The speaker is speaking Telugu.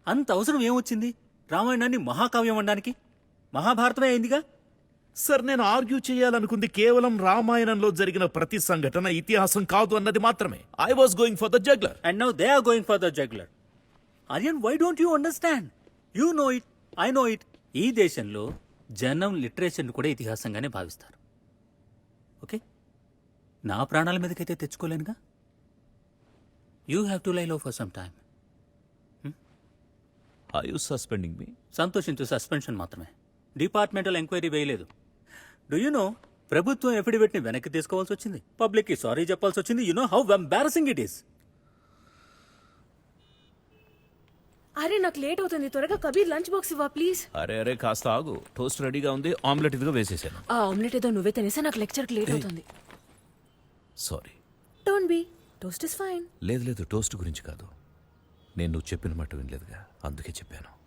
అంత అవసరం ఏమొచ్చింది రామాయణాన్ని మహాకావ్యం అనడానికి? మహాభారతమే అయిందిగా. సార్, నేను ఆర్గ్యూ చేయాలనుకుంది కేవలం రామాయణంలో జరిగిన ప్రతి సంఘటన ఇతిహాసం కాదు అన్నది మాత్రమే. I was going for the juggler. And now they are going for the juggler. Aryan, why don't you understand? You know it, I know it. ఈ దేశంలో జనం లిటరేచర్ని కూడా ఇతిహాసంగానే భావిస్తారు. ఓకే, నా ప్రాణాల మీదకైతే తెచ్చుకోలేనుగా. You have to lie low for some time. Are you suspending me? సంతోషించు, సస్పెన్షన్ మాత్రమే. డిపార్ట్మెంటల్ ఎంక్వైరీ వేయలేదు. డూ యూ నో, ప్రభుత్వం ఎఫిడవిట్ ని వెనక్కి తీసుకోవాల్సి వచ్చింది, పబ్లిక్ కి సారీ చెప్పాల్సి వచ్చింది. You know how embarrassing it is. అరే నాకు లేట్ అవుతుంది, త్వరగా కబీర్ లంచ్ బాక్స్ ఇవ్వ ప్లీజ్. అరే అరే, కాస్త ఆగు. టోస్ట్ రెడీగా ఉంది, ఆమ్లెట్ ఇదిగా వేసేసాను. ఆ ఆమ్లెట్ ఏదో నువ్వే తినేసా, నాకు లెక్చర్కి లేట్ అవుతుంది. Sorry. Don't be, toast is fine. లేదు లేదు, టోస్ట్ గురించి కాదు. నేను నువ్వు చెప్పిన మాట వినలేదుగా, అందుకే చెప్పాను.